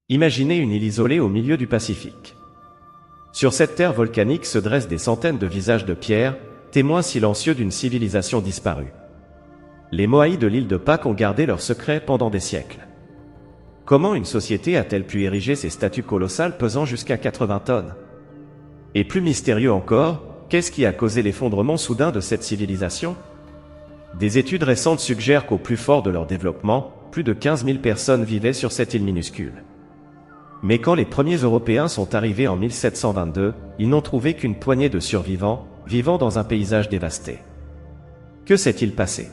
Imaginez une île isolée au milieu du Pacifique. Sur cette terre volcanique se dressent des centaines de visages de pierre, témoins silencieux d'une civilisation disparue. Les Moai de l'île de Pâques ont gardé leurs secrets pendant des siècles. Comment une société a-t-elle pu ériger ces statues colossales pesant jusqu'à 80 tonnes? Et plus mystérieux encore, qu'est-ce qui a causé l'effondrement soudain de cette civilisation? Des études récentes suggèrent qu'au plus fort de leur développement, plus de 15 000 personnes vivaient sur cette île minuscule. Mais quand les premiers Européens sont arrivés en 1722, ils n'ont trouvé qu'une poignée de survivants, vivant dans un paysage dévasté. Que s'est-il passé?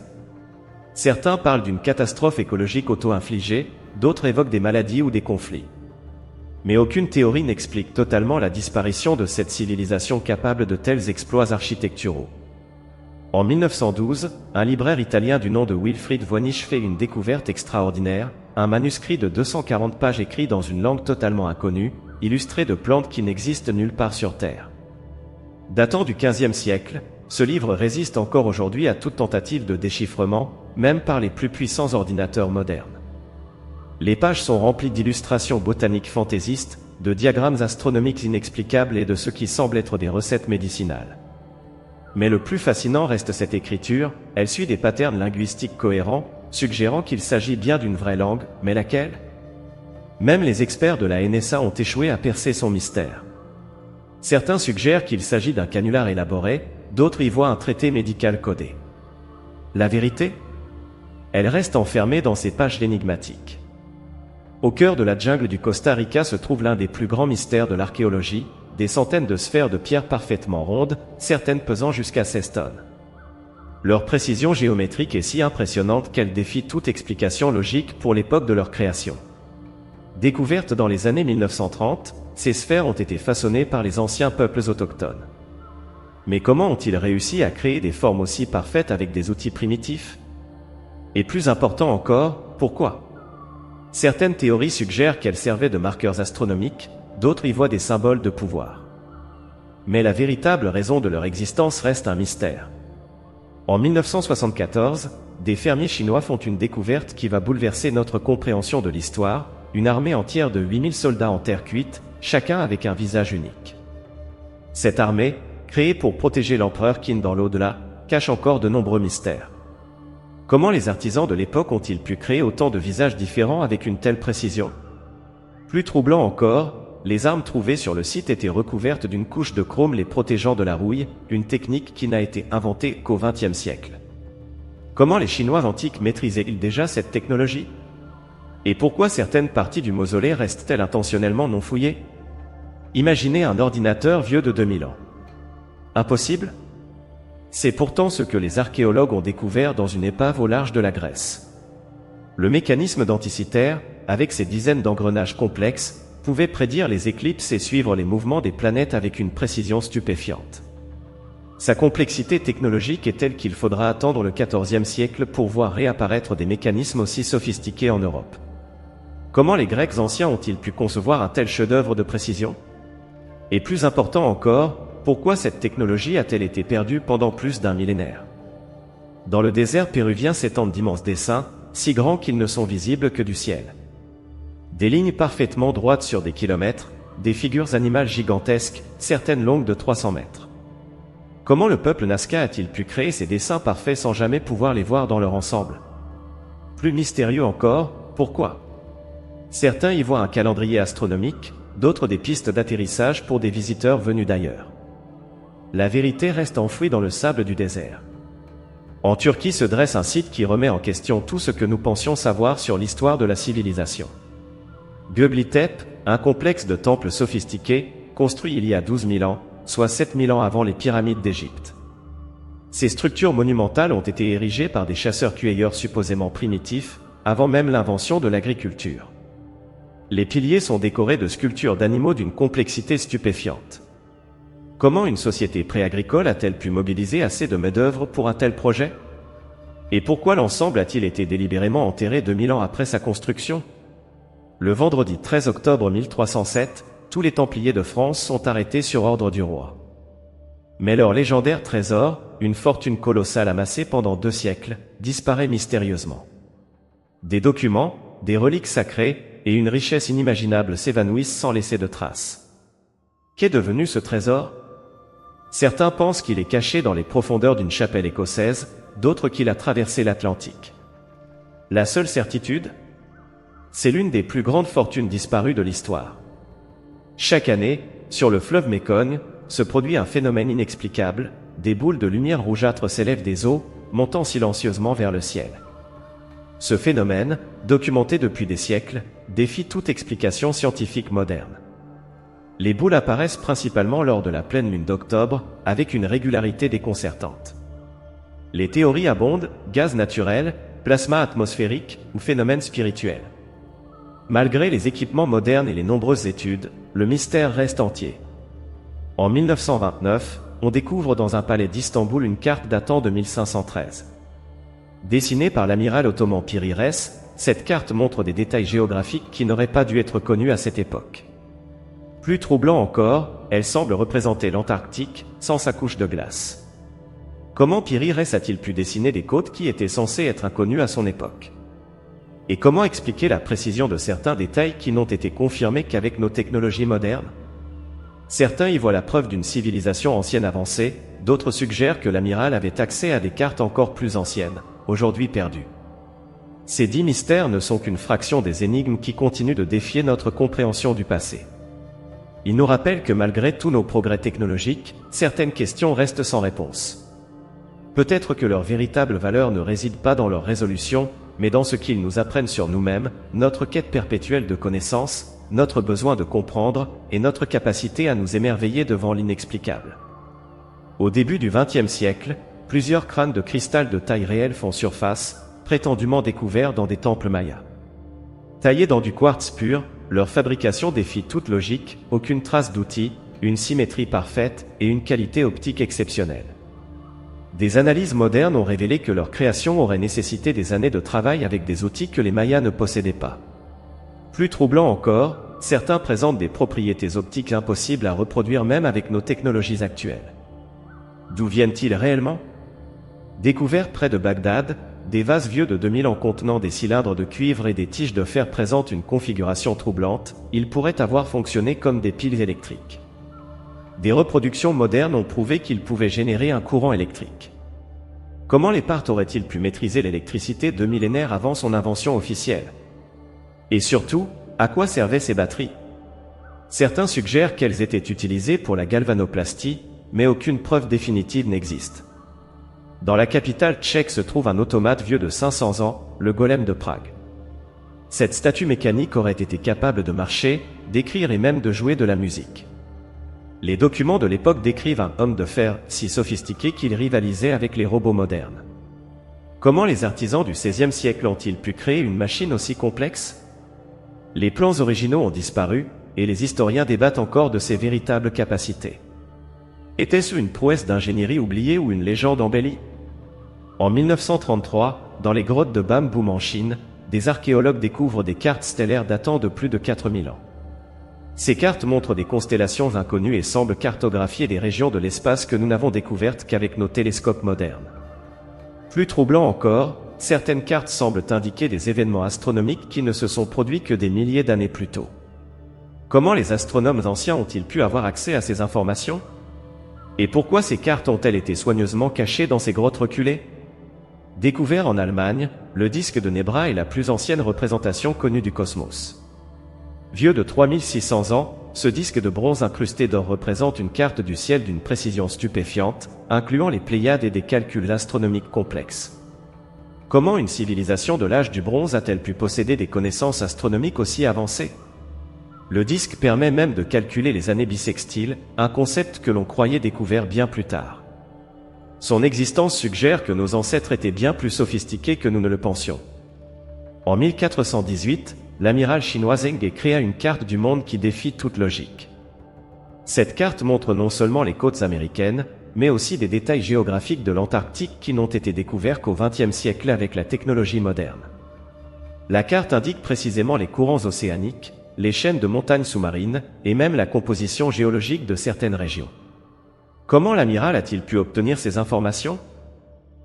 Certains parlent d'une catastrophe écologique auto-infligée, d'autres évoquent des maladies ou des conflits. Mais aucune théorie n'explique totalement la disparition de cette civilisation capable de tels exploits architecturaux. En 1912, un libraire italien du nom de Wilfried Voynich fait une découverte extraordinaire, un manuscrit de 240 pages écrit dans une langue totalement inconnue, illustré de plantes qui n'existent nulle part sur Terre. Datant du XVe siècle, ce livre résiste encore aujourd'hui à toute tentative de déchiffrement, même par les plus puissants ordinateurs modernes. Les pages sont remplies d'illustrations botaniques fantaisistes, de diagrammes astronomiques inexplicables et de ce qui semble être des recettes médicinales. Mais le plus fascinant reste cette écriture, elle suit des patterns linguistiques cohérents, suggérant qu'il s'agit bien d'une vraie langue, mais laquelle? Même les experts de la NSA ont échoué à percer son mystère. Certains suggèrent qu'il s'agit d'un canular élaboré, d'autres y voient un traité médical codé. La vérité? Elle reste enfermée dans ces pages énigmatiques. Au cœur de la jungle du Costa Rica se trouve l'un des plus grands mystères de l'archéologie, des centaines de sphères de pierre parfaitement rondes, certaines pesant jusqu'à 16 tonnes. Leur précision géométrique est si impressionnante qu'elle défie toute explication logique pour l'époque de leur création. Découvertes dans les années 1930, ces sphères ont été façonnées par les anciens peuples autochtones. Mais comment ont-ils réussi à créer des formes aussi parfaites avec des outils primitifs? Et plus important encore, pourquoi? Certaines théories suggèrent qu'elles servaient de marqueurs astronomiques, d'autres y voient des symboles de pouvoir. Mais la véritable raison de leur existence reste un mystère. En 1974, des fermiers chinois font une découverte qui va bouleverser notre compréhension de l'histoire, une armée entière de 8000 soldats en terre cuite, chacun avec un visage unique. Cette armée, créée pour protéger l'empereur Qin dans l'au-delà, cache encore de nombreux mystères. Comment les artisans de l'époque ont-ils pu créer autant de visages différents avec une telle précision? Plus troublant encore, les armes trouvées sur le site étaient recouvertes d'une couche de chrome les protégeant de la rouille, une technique qui n'a été inventée qu'au XXe siècle. Comment les Chinois antiques maîtrisaient-ils déjà cette technologie? Et pourquoi certaines parties du mausolée restent-elles intentionnellement non fouillées? Imaginez un ordinateur vieux de 2000 ans. Impossible? C'est pourtant ce que les archéologues ont découvert dans une épave au large de la Grèce. Le mécanisme d'Anticythère, avec ses dizaines d'engrenages complexes, pouvait prédire les éclipses et suivre les mouvements des planètes avec une précision stupéfiante. Sa complexité technologique est telle qu'il faudra attendre le XIVe siècle pour voir réapparaître des mécanismes aussi sophistiqués en Europe. Comment les Grecs anciens ont-ils pu concevoir un tel chef-d'œuvre de précision? Et plus important encore, pourquoi cette technologie a-t-elle été perdue pendant plus d'un millénaire? Dans le désert péruvien s'étendent d'immenses dessins, si grands qu'ils ne sont visibles que du ciel. Des lignes parfaitement droites sur des kilomètres, des figures animales gigantesques, certaines longues de 300 mètres. Comment le peuple Nazca a-t-il pu créer ces dessins parfaits sans jamais pouvoir les voir dans leur ensemble? Plus mystérieux encore, pourquoi? Certains y voient un calendrier astronomique, d'autres des pistes d'atterrissage pour des visiteurs venus d'ailleurs. La vérité reste enfouie dans le sable du désert. En Turquie se dresse un site qui remet en question tout ce que nous pensions savoir sur l'histoire de la civilisation. Göbekli Tepe, un complexe de temples sophistiqués, construit il y a 12 000 ans, soit 7 000 ans avant les pyramides d'Égypte. Ces structures monumentales ont été érigées par des chasseurs-cueilleurs supposément primitifs, avant même l'invention de l'agriculture. Les piliers sont décorés de sculptures d'animaux d'une complexité stupéfiante. Comment une société pré-agricole a-t-elle pu mobiliser assez de main-d'œuvre pour un tel projet? Et pourquoi l'ensemble a-t-il été délibérément enterré 2000 ans après sa construction? Le vendredi 13 octobre 1307, tous les Templiers de France sont arrêtés sur ordre du roi. Mais leur légendaire trésor, une fortune colossale amassée pendant 2 siècles, disparaît mystérieusement. Des documents, des reliques sacrées, et une richesse inimaginable s'évanouissent sans laisser de traces. Qu'est devenu ce trésor? Certains pensent qu'il est caché dans les profondeurs d'une chapelle écossaise, d'autres qu'il a traversé l'Atlantique. La seule certitude? C'est l'une des plus grandes fortunes disparues de l'histoire. Chaque année, sur le fleuve Mékong, se produit un phénomène inexplicable, des boules de lumière rougeâtre s'élèvent des eaux, montant silencieusement vers le ciel. Ce phénomène, documenté depuis des siècles, défie toute explication scientifique moderne. Les boules apparaissent principalement lors de la pleine lune d'octobre, avec une régularité déconcertante. Les théories abondent, gaz naturel, plasma atmosphérique ou phénomènes spirituels. Malgré les équipements modernes et les nombreuses études, le mystère reste entier. En 1929, on découvre dans un palais d'Istanbul une carte datant de 1513. Dessinée par l'amiral ottoman Piri Reis, cette carte montre des détails géographiques qui n'auraient pas dû être connus à cette époque. Plus troublant encore, elle semble représenter l'Antarctique, sans sa couche de glace. Comment Piri Reis a-t-il pu dessiner des côtes qui étaient censées être inconnues à son époque? Et comment expliquer la précision de certains détails qui n'ont été confirmés qu'avec nos technologies modernes? Certains y voient la preuve d'une civilisation ancienne avancée, d'autres suggèrent que l'amiral avait accès à des cartes encore plus anciennes, aujourd'hui perdues. Ces 10 mystères ne sont qu'une fraction des énigmes qui continuent de défier notre compréhension du passé. Ils nous rappellent que malgré tous nos progrès technologiques, certaines questions restent sans réponse. Peut-être que leur véritable valeur ne réside pas dans leur résolution, mais dans ce qu'ils nous apprennent sur nous-mêmes, notre quête perpétuelle de connaissance, notre besoin de comprendre, et notre capacité à nous émerveiller devant l'inexplicable. Au début du XXe siècle, plusieurs crânes de cristal de taille réelle font surface, prétendument découverts dans des temples mayas. Taillés dans du quartz pur, leur fabrication défie toute logique, aucune trace d'outils, une symétrie parfaite et une qualité optique exceptionnelle. Des analyses modernes ont révélé que leur création aurait nécessité des années de travail avec des outils que les Mayas ne possédaient pas. Plus troublant encore, certains présentent des propriétés optiques impossibles à reproduire même avec nos technologies actuelles. D'où viennent-ils réellement? Découverts près de Bagdad, des vases vieux de 2000 ans contenant des cylindres de cuivre et des tiges de fer présentent une configuration troublante, ils pourraient avoir fonctionné comme des piles électriques. Des reproductions modernes ont prouvé qu'ils pouvaient générer un courant électrique. Comment les Parthes auraient-ils pu maîtriser l'électricité 2 millénaires avant son invention officielle? Et surtout, à quoi servaient ces batteries? Certains suggèrent qu'elles étaient utilisées pour la galvanoplastie, mais aucune preuve définitive n'existe. Dans la capitale tchèque se trouve un automate vieux de 500 ans, le golem de Prague. Cette statue mécanique aurait été capable de marcher, d'écrire et même de jouer de la musique. Les documents de l'époque décrivent un homme de fer si sophistiqué qu'il rivalisait avec les robots modernes. Comment les artisans du XVIe siècle ont-ils pu créer une machine aussi complexe? Les plans originaux ont disparu, et les historiens débattent encore de ses véritables capacités. Était-ce une prouesse d'ingénierie oubliée ou une légende embellie? En 1933, dans les grottes de Bamboum en Chine, des archéologues découvrent des cartes stellaires datant de plus de 4000 ans. Ces cartes montrent des constellations inconnues et semblent cartographier des régions de l'espace que nous n'avons découvertes qu'avec nos télescopes modernes. Plus troublant encore, certaines cartes semblent indiquer des événements astronomiques qui ne se sont produits que des milliers d'années plus tôt. Comment les astronomes anciens ont-ils pu avoir accès à ces informations? Et pourquoi ces cartes ont-elles été soigneusement cachées dans ces grottes reculées? Découvert en Allemagne, le disque de Nebra est la plus ancienne représentation connue du cosmos. Vieux de 3600 ans, ce disque de bronze incrusté d'or représente une carte du ciel d'une précision stupéfiante, incluant les Pléiades et des calculs astronomiques complexes. Comment une civilisation de l'âge du bronze a-t-elle pu posséder des connaissances astronomiques aussi avancées? Le disque permet même de calculer les années bissextiles, un concept que l'on croyait découvert bien plus tard. Son existence suggère que nos ancêtres étaient bien plus sophistiqués que nous ne le pensions. En 1418, l'amiral chinois Zheng He créa une carte du monde qui défie toute logique. Cette carte montre non seulement les côtes américaines, mais aussi des détails géographiques de l'Antarctique qui n'ont été découverts qu'au XXe siècle avec la technologie moderne. La carte indique précisément les courants océaniques, les chaînes de montagnes sous-marines, et même la composition géologique de certaines régions. Comment l'amiral a-t-il pu obtenir ces informations?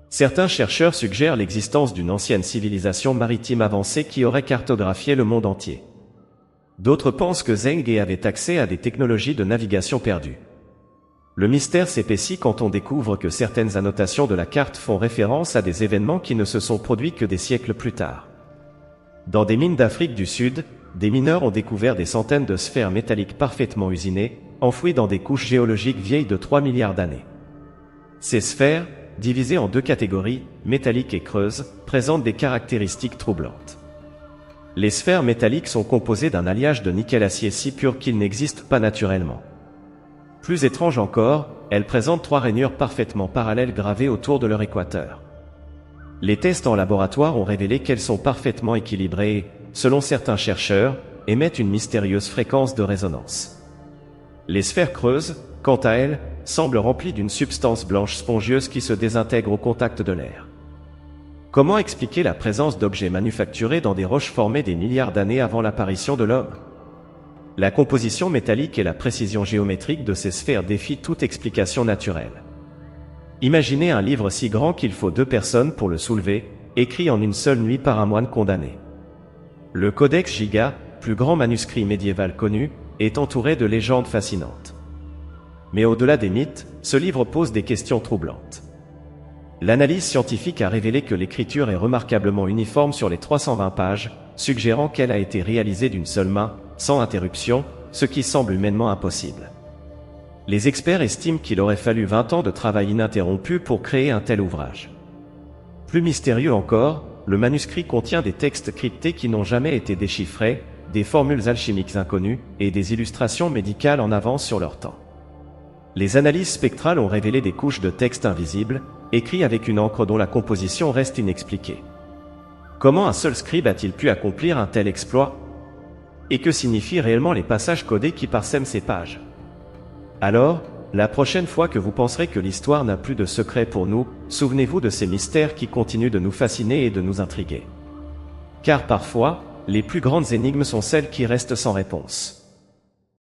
Certains chercheurs suggèrent l'existence d'une ancienne civilisation maritime avancée qui aurait cartographié le monde entier. D'autres pensent que Zheng He avait accès à des technologies de navigation perdues. Le mystère s'épaissit quand on découvre que certaines annotations de la carte font référence à des événements qui ne se sont produits que des siècles plus tard. Dans des mines d'Afrique du Sud, des mineurs ont découvert des centaines de sphères métalliques parfaitement usinées, enfouies dans des couches géologiques vieilles de 3 milliards d'années. Ces sphères, divisées en deux catégories, métalliques et creuses, présentent des caractéristiques troublantes. Les sphères métalliques sont composées d'un alliage de nickel-acier si pur qu'il n'existe pas naturellement. Plus étrange encore, elles présentent 3 rainures parfaitement parallèles gravées autour de leur équateur. Les tests en laboratoire ont révélé qu'elles sont parfaitement équilibrées et, selon certains chercheurs, émettent une mystérieuse fréquence de résonance. Les sphères creuses, quant à elles, semblent remplies d'une substance blanche spongieuse qui se désintègre au contact de l'air. Comment expliquer la présence d'objets manufacturés dans des roches formées des milliards d'années avant l'apparition de l'homme? La composition métallique et la précision géométrique de ces sphères défient toute explication naturelle. Imaginez un livre si grand qu'il faut 2 personnes pour le soulever, écrit en une seule nuit par un moine condamné. Le Codex Giga, plus grand manuscrit médiéval connu, est entouré de légendes fascinantes. Mais au-delà des mythes, ce livre pose des questions troublantes. L'analyse scientifique a révélé que l'écriture est remarquablement uniforme sur les 320 pages, suggérant qu'elle a été réalisée d'une seule main, sans interruption, ce qui semble humainement impossible. Les experts estiment qu'il aurait fallu 20 ans de travail ininterrompu pour créer un tel ouvrage. Plus mystérieux encore, le manuscrit contient des textes cryptés qui n'ont jamais été déchiffrés, des formules alchimiques inconnues, et des illustrations médicales en avance sur leur temps. Les analyses spectrales ont révélé des couches de textes invisibles, écrits avec une encre dont la composition reste inexpliquée. Comment un seul scribe a-t-il pu accomplir un tel exploit? Et que signifient réellement les passages codés qui parsèment ces pages? Alors, la prochaine fois que vous penserez que l'histoire n'a plus de secret pour nous, souvenez-vous de ces mystères qui continuent de nous fasciner et de nous intriguer. Car parfois, les plus grandes énigmes sont celles qui restent sans réponse.